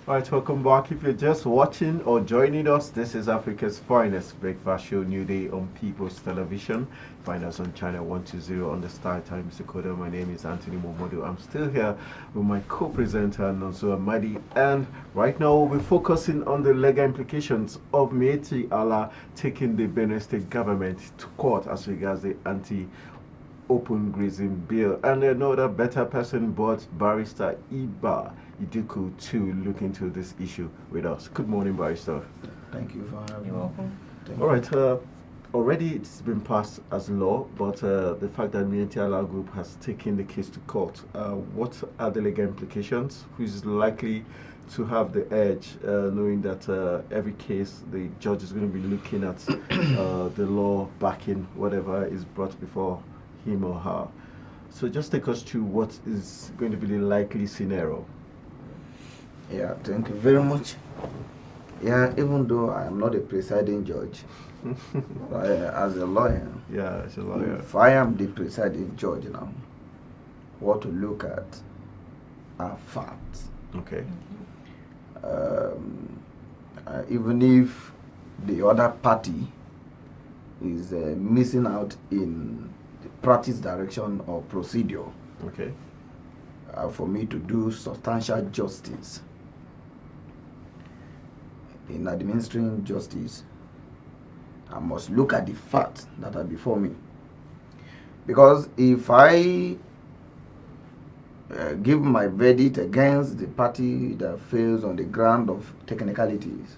Alright, welcome back. If you're just watching or joining us, this is Africa's finest breakfast show, Newday on People's Television. Find us on channel 120 on the Star Times decoder. My name is Anthony Momodu. I'm still here with my co-presenter, Nonso Amadi. And right now, we'll be focusing on the legal implications of Mieti Allah taking the Benue State government to court as regards the open grazing bill. And another better person but Barrister Idikwu to look into this issue with us. Good morning, Barrister. Thank you for having me. You're welcome. All right. Already it's been passed as law, but the fact that Mietiala Group has taken the case to court, what are the legal implications? Who is likely to have the edge, knowing that every case the judge is going to be looking at the law backing whatever is brought before him or her. So just take us through what is going to be the likely scenario. Yeah, thank you very much. Yeah, even though I am not a presiding judge, as a lawyer, As a lawyer, if I am the presiding judge now, what to look at are facts. Okay. Even if the other party is missing out in the practice direction or procedure, Okay. for me to do substantial justice in administering justice, I must look at the facts that are before me. Because if I give my verdict against the party that fails on the ground of technicalities,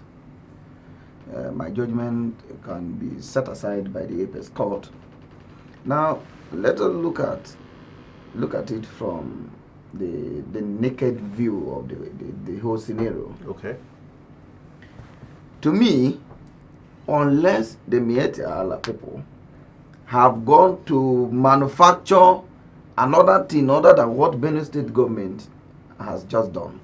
my judgment can be set aside by the apex court. Now, let us look at it from the naked view of the whole scenario. Okay. To me, unless the Mieti Allah people have gone to manufacture another thing other than what Benue State government has just done.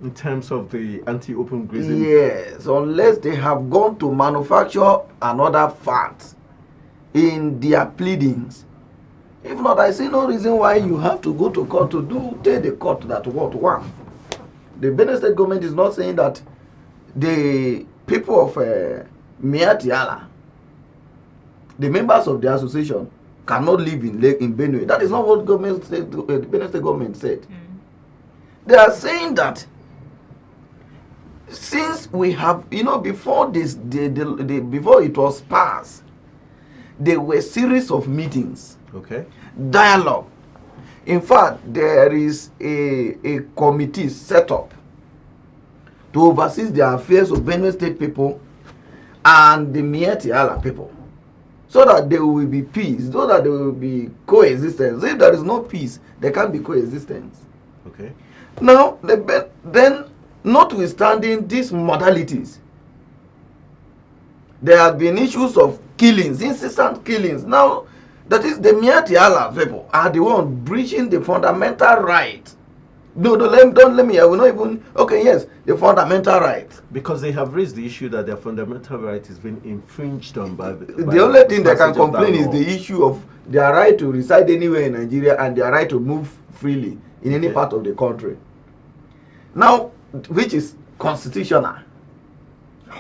In terms of the anti-open grazing? Yes, unless they have gone to manufacture another fact in their pleadings. If not, I see no reason why you have to go to court to tell the court that what one. The Benue State government is not saying that the people of Mieti Allah, the members of the association, cannot live in Benue. That is not what the Benue State government said. They are saying that since we have, before before it was passed, there were a series of meetings, Okay. dialogue. In fact, there is a committee set up to oversee the affairs of Benue State people and the Mieti Allah people, so that there will be peace, so that there will be coexistence. If there is no peace, there can't be coexistence. Okay. Now, then, notwithstanding these modalities, there have been issues of killings, incessant killings. Now, that is the Mieti Allah people are the one breaching the fundamental right. No, don't let me. I will not even. Okay, yes, the fundamental right. Because they have raised the issue that their fundamental right is being infringed on by The only thing they can passage of that complain is law. the issue of their right to reside anywhere in Nigeria and their right to move freely in any part of the country. Now, which is constitutional.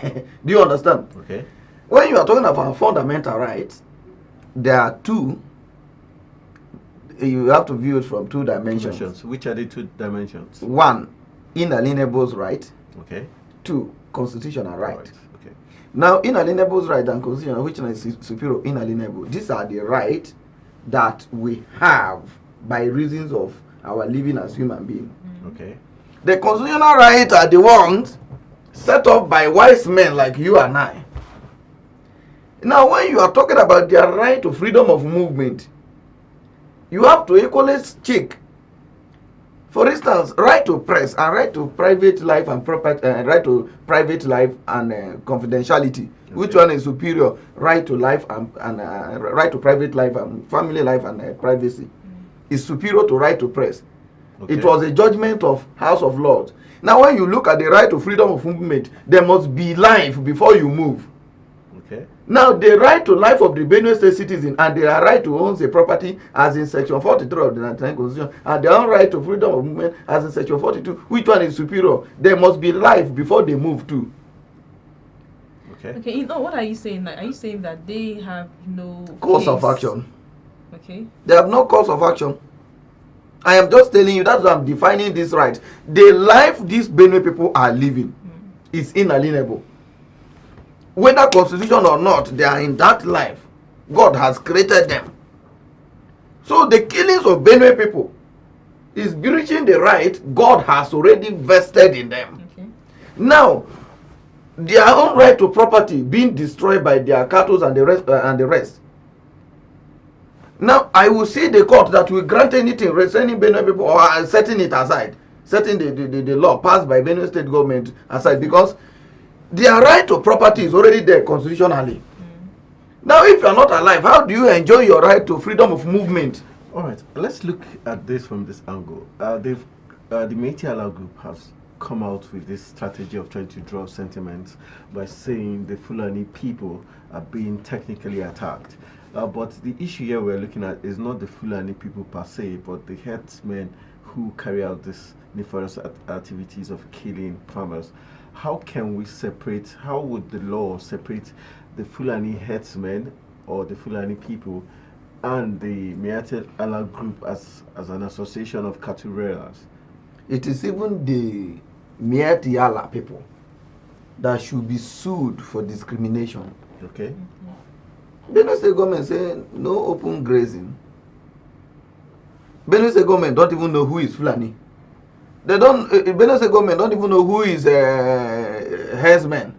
Do you understand? Okay. When you are talking about fundamental rights, there are two. You have to view it from two dimensions. Which are the two dimensions? One, inalienable right. Okay. Two, constitutional right. Okay. Now, inalienable right and constitutional, which one is superior? Inalienable. These are the rights that we have by reasons of our living as human beings. Okay. The constitutional rights are the ones set up by wise men like you and I. Now, when you are talking about their right to freedom of movement, you have to equally check. For instance, right to press and right to private life and property, right to private life and confidentiality. Okay. Which one is superior? Right to life and right to private life and family life and privacy is superior to right to press. Okay. It was a judgment of House of Lords. Now, when you look at the right to freedom of movement, there must be life before you move. Okay. Now, the right to life of the Benue State citizen and their right to own the property as in section 43 of the 99 Constitution and their own right to freedom of movement as in section 42, which one is superior? There must be life before they move to. Okay, what are you saying? Like, are you saying that they have no course of action? Okay. They have no course of action. I am just telling you, that's why I'm defining this right. The life these Benue people are living is inalienable. Whether constitution or not, they are in that life. God has created them. So the killings of Benue people is breaching the right God has already vested in them. Okay. Now, their own right to property being destroyed by their cattle and the rest. Now, I will see the court that will grant anything restraining Benue people or setting it aside, setting the law passed by Benue State government aside, because their right to property is already there constitutionally. Now, if you are not alive, how do you enjoy your right to freedom of movement? All right, let's look at this from this angle. The Métis Allah group has come out with this strategy of trying to draw sentiments by saying the Fulani people are being technically attacked. But the issue here we're looking at is not the Fulani people per se, but the herdsmen who carry out these nefarious activities of killing farmers. How can we separate, how would the law separate the Fulani herdsmen or the Fulani people and the Métis Allah group as an association of cattle rearers? It is even the Métis Allah people that should be sued for discrimination. Okay. Benue State government say no open grazing. Benue State government don't even know who is Fulani. They don't. Benue State government don't even know who is herdsmen.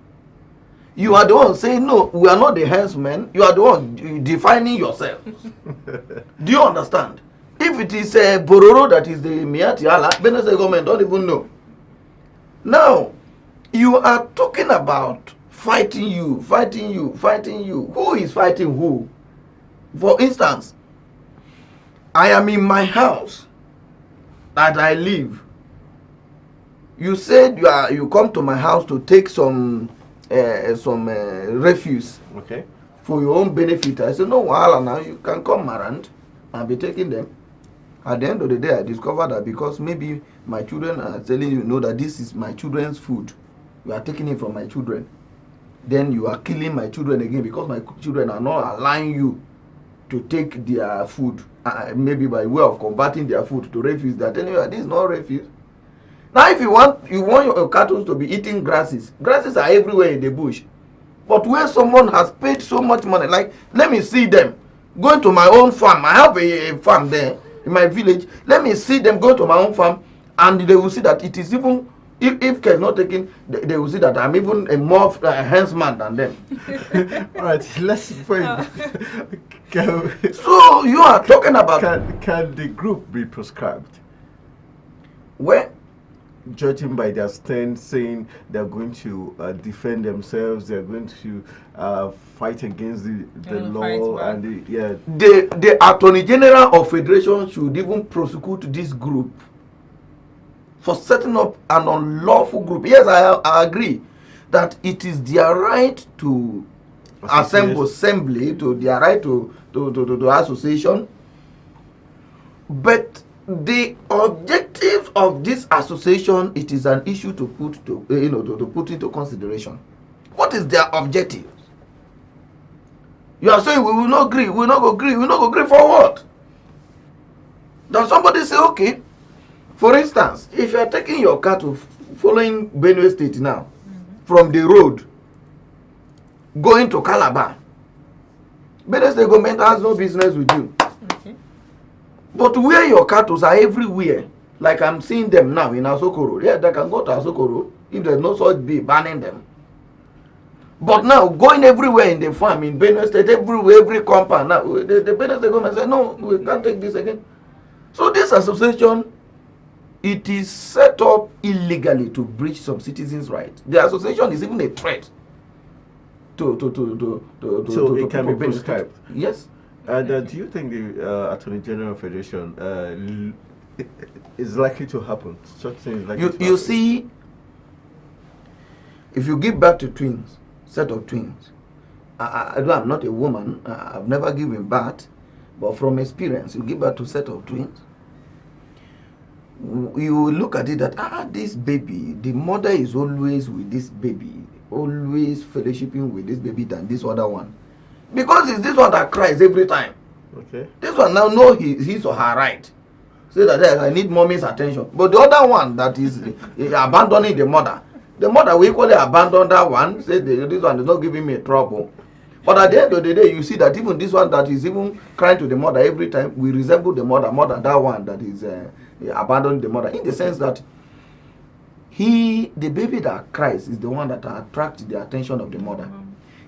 You are the one saying no. We are not the herdsmen. You are the one defining yourself. Do you understand? If it is Bororo that is the Métis Allah, Benue State government don't even know. Now, you are talking about fighting you. Who is fighting who? For instance, I am in my house that I live. You said you come to my house to take some refuse. Okay. For your own benefit. I said, no, wahala now, you can come around and be taking them. At the end of the day, I discovered that because maybe my children are telling you, know that this is my children's food. You are taking it from my children. Then you are killing my children again because my children are not allowing you to take their food, maybe by way of converting their food to refuse. They are telling you this is not refuse. Now, if you want your cattle to be eating grasses are everywhere in the bush. But where someone has paid so much money, like let me see them going to my own farm. I have a farm there in my village. Let me see them go to my own farm, and they will see that it is even. If care is not taken, they will see that I'm even a more handsman than them. All right, let's point. So you are talking about can the group be proscribed? Where? Judging by their stand, saying they're going to defend themselves, they're going to fight against the law, and the Attorney General of Federation should even prosecute this group for setting up an unlawful group. Yes, I agree that it is their right to assembly, to their right to association, but the objective of this association, it is an issue to put into consideration. What is their objective? You are saying we will not agree, we will not agree for what? Does somebody say, okay, for instance, if you are taking your cattle following Benue State now, from the road going to Calabar, Benue State government has no business with you. Okay. But where your cattle are everywhere, like I'm seeing them now in Asokoro, yeah, they can go to Asokoro if there's no such be banning them. But now going everywhere in the farm in Benue State, everywhere, every compound, now the Benue State government say no, we can't take this again. So this association, it is set up illegally to breach some citizens' rights. The association is even a threat so it can be prescribed. Yes. And do you think the Attorney General Federation is likely to happen? Such things like you see, if you give birth to twins, set of twins, I'm not a woman. I've never given birth, but from experience, you give birth to a set of twins. You look at it that this baby, the mother is always with this baby, always fellowshipping with this baby than this other one, because it's this one that cries every time. Okay. This one now know his or her right. Say that I need mommy's attention, but the other one that is abandoning the mother will equally abandon that one. Say this one is not giving me trouble. But at the end of the day, you see that even this one that is even crying to the mother every time will resemble the mother more than that one that is abandoning the mother, in the sense that the baby that cries is the one that attracts the attention of the mother.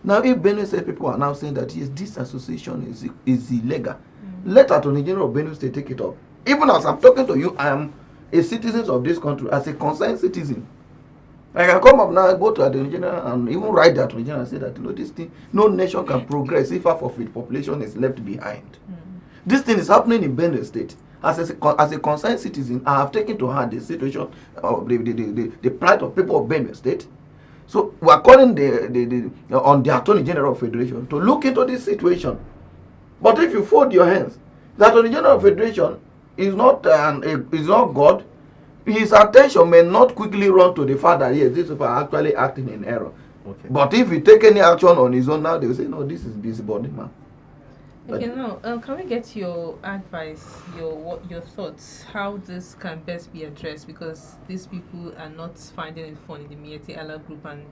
Now, if Benue State people are now saying that yes, this association is illegal, let Attorney General of Benue State take it up. Even as I'm talking to you, I am a citizen of this country, as a concerned citizen. I can come up now, go to Attorney General and even write the Attorney General and say that this thing, no nation can progress if half of its population is left behind. This thing is happening in Benue State. As a concerned citizen, I have taken to heart the situation of the plight of people of Benue State. So we are calling on the Attorney General of Federation to look into this situation. But if you fold your hands, the Attorney General of Federation is not God. His attention may not quickly run to the fact that yes, these people are actually acting in error. Okay. But if he take any action on his own now, they will say no, this is busybody man. Okay, now can we get your advice, your thoughts, how this can best be addressed? Because these people are not finding it funny, the Mieti Allah group and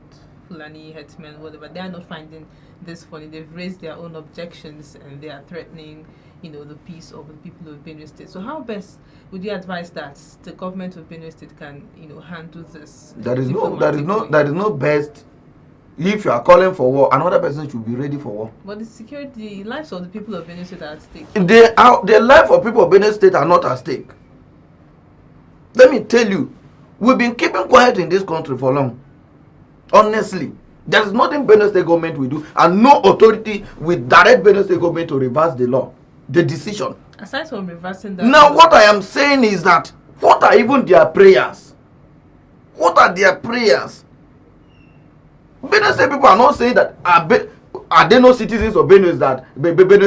Fulani headsmen, whatever, they are not finding this funny. They've raised their own objections and they are threatening, the peace of the people of Benue State. So how best would you advise that the government of Benue State can, handle this? There is no best. If you are calling for war, another person should be ready for war. But the lives of the people of Benue State are at stake. The life of people of Benue State are not at stake. Let me tell you, we've been keeping quiet in this country for long. Honestly, there is nothing Benue State government will do, and no authority will direct Benue State government to reverse the law, the decision. Aside from reversing that. Now, what I am saying is that, what are even their prayers? What are their prayers? Benue State people are not saying that are they no citizens of Benue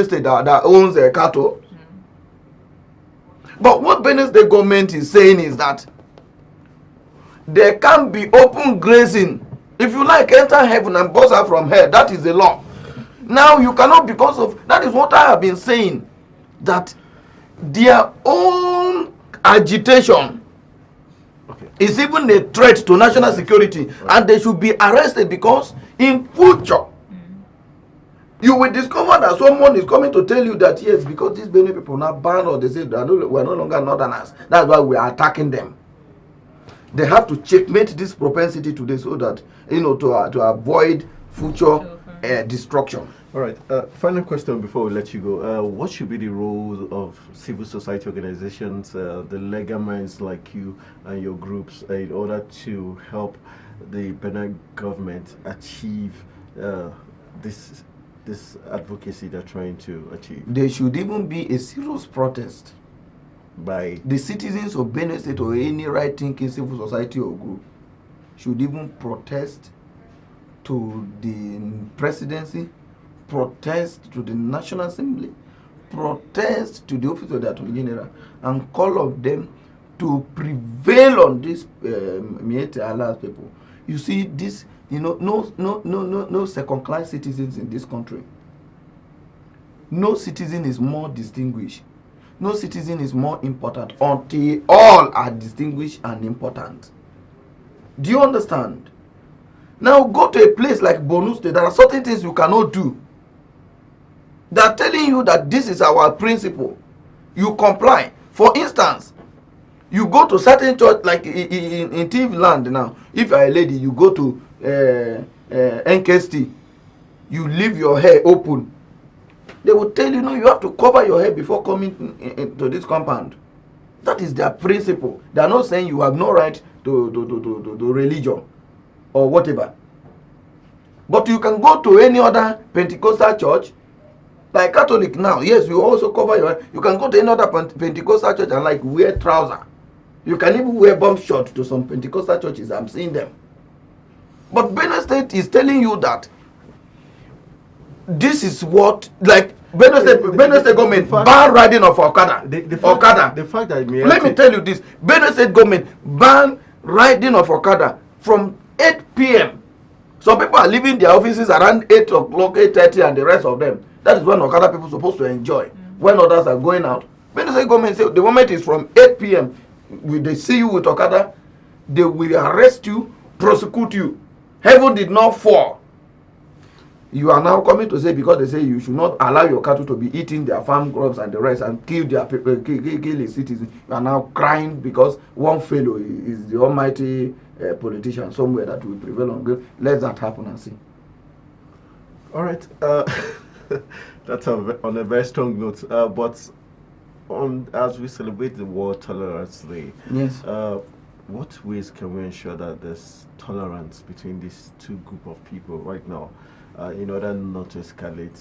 State that owns cattle? But what Benue State government is saying is that there can be open grazing. If you like, enter heaven and bust out from hell. That is the law. Now you cannot, because of that is what I have been saying, that their own agitation is even a threat to national security, and they should be arrested, because in future you will discover that someone is coming to tell you that yes, because these Benue people now banned, or they say we are no longer northerners, that's why we are attacking them. They have to checkmate this propensity today, so that to avoid future destruction. All right. Final question before we let you go. What should be the role of civil society organizations, the legal minds like you and your groups, in order to help the Benin government achieve this advocacy they're trying to achieve? There should even be a serious protest by the citizens of Benue State, or any right-thinking civil society or group should even protest to the presidency, protest to the National Assembly, protest to the office of the Attorney General, and call on them to prevail on this Miete Allah people. You see, this, no second-class citizens in this country. No citizen is more distinguished. No citizen is more important until all are distinguished and important. Do you understand? Now go to a place like Borno State. There are certain things you cannot do. They are telling you that this is our principle. You comply. For instance, you go to certain church, like in TV land now. If you are a lady, you go to NKST. You leave your hair open. They will tell you, no, you have to cover your hair before coming into this compound. That is their principle. They are not saying you have no right to religion or whatever. But you can go to any other Pentecostal church, like Catholic now. Yes, you also cover your hair. You can go to any other Pentecostal church and wear trouser. You can even wear bum shorts to some Pentecostal churches. I'm seeing them. But Benue State is telling you that this is what, like, Benue State government ban riding of Okada. The fact that Let me tell you this. Benue State government ban riding of Okada from 8 p.m. Some people are leaving their offices around 8 o'clock, 8:30, and the rest of them. That is when Okada people are supposed to enjoy. When others are going out. Benue State government say the moment is from 8 p.m. When they see you with Okada, they will arrest you, prosecute you. Heaven did not fall. You are now coming to say, because they say you should not allow your cattle to be eating their farm crops and the rest and kill their people, kill the citizens. You are now crying because one fellow is the almighty politician somewhere that will prevail on. Let that happen and see. All right. That's on a very strong note. But as we celebrate the World Tolerance Day, yes. What ways can we ensure that there's tolerance between these two group of people right now, in order not to escalate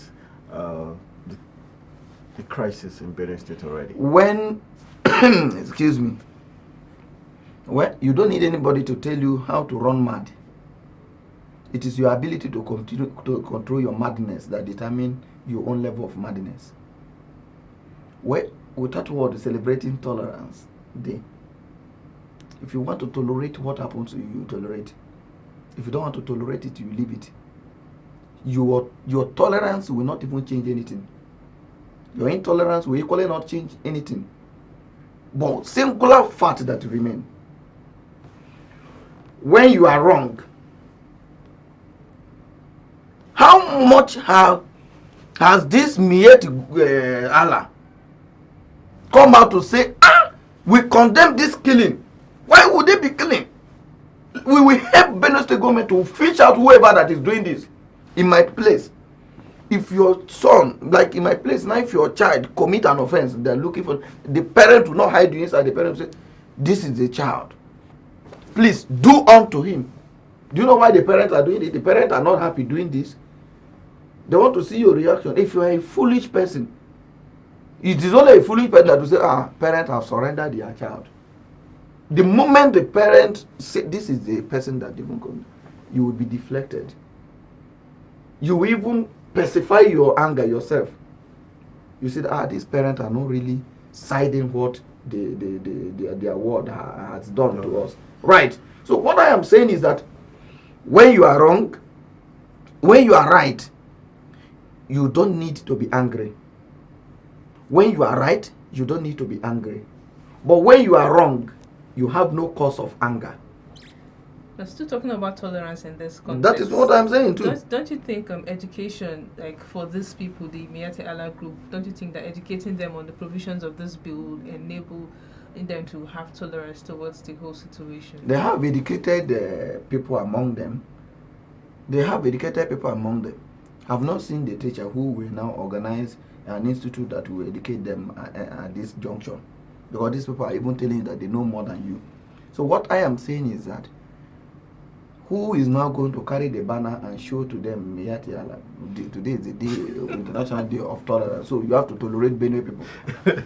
the crisis in Benue State already? When, excuse me, well, you don't need anybody to tell you how to run mad. It is your ability to continue to control your madness that determine your own level of madness. Well, without word celebrating Tolerance Day. If you want to tolerate what happens to you, you tolerate. If you don't want to tolerate it, you leave it. Your tolerance will not even change anything. Your intolerance will equally not change anything. But singular fact that remain. When you are wrong, how much has this Miet Allah come out to say, we condemn this killing? Why would they be killing? We will help Benue State government to fish out whoever that is doing this. In my place, if your son, like in my place now, if your child commit an offense, they're looking for, the parent will not hide you inside. The parent will say, this is the child, please do unto him. Do you know why the parents are doing it? The parents are not happy doing this. They want to see your reaction. If you are a foolish person, it is only a foolish person that will say, parents have surrendered their child. The moment the parent say this is the person that even comes, you will be deflected. You will even pacify your anger yourself. You say, these parents are not really siding what their word has done to us. Right. So what I am saying is that when you are wrong, when you are right, you don't need to be angry. When you are right, you don't need to be angry. But when you are wrong, you have no cause of anger. We're still talking about tolerance in this context. That is what I'm saying too. Don't you think education, like for these people, the Miete Allah group, don't you think that educating them on the provisions of this bill will enable them to have tolerance towards the whole situation? They have educated people among them. I've not seen the teacher who will now organize an institute that will educate them at this junction. Because these people are even telling you that they know more than you. So what I am saying is that who is now going to carry the banner and show to them, today is the day, International Day of Tolerance, so you have to tolerate Benue people.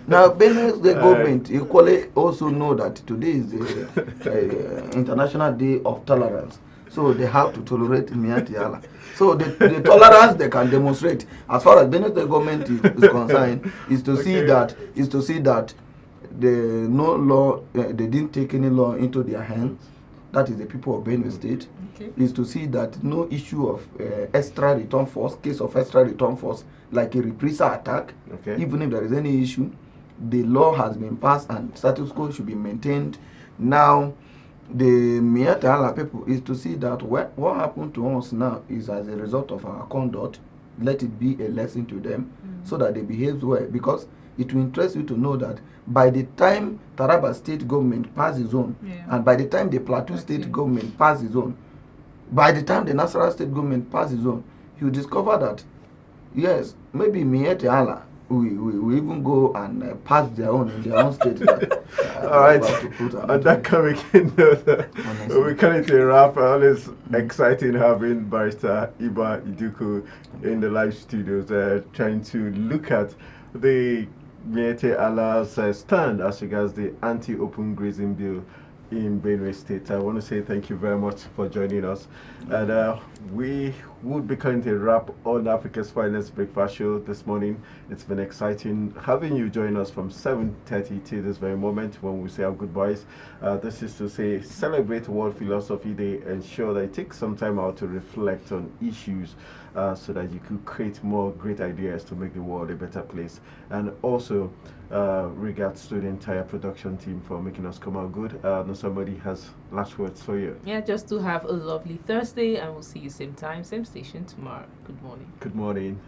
Now, Benue, the government equally also know that today is the International Day of Tolerance, so they have to tolerate Miati. So the tolerance they can demonstrate, as far as Benue the government is concerned, is to see that they didn't take any law into their hands. That is the people of Benue State. Okay. Is to see that no issue of extra return force, case of extra return force, like a reprisal attack, even if there is any issue, the law has been passed and status quo should be maintained. Now, the Miata people is to see that what happened to us now is as a result of our conduct. Let it be a lesson to them so that they behave well. Because it will interest you to know that by the time Taraba State government passes its own, and by the time the Plateau State government passes its own, by the time the Nasarawa State government passes its own, you discover that, yes, maybe Miete Allah we even go and pass their own in their own state. All right. On that coming in, we can wrap. Always exciting having Barrister Idikwu in the live studios, trying to look at the Miete Allah's stand as regards the anti-open grazing bill in Benue State. I want to say thank you very much for joining us, and we would be currently a wrap on Africa's Finest Breakfast Show this morning. It's been exciting having you join us from 7:30 to this very moment when we say our goodbyes. This is to say celebrate World Philosophy Day. Ensure that you take some time out to reflect on issues so that you could create more great ideas to make the world a better place. And also regards to the entire production team for making us come out good. Now somebody has last words for you. Yeah, just to have a lovely Thursday, and we'll see you same time, same station tomorrow. Good morning. Good morning.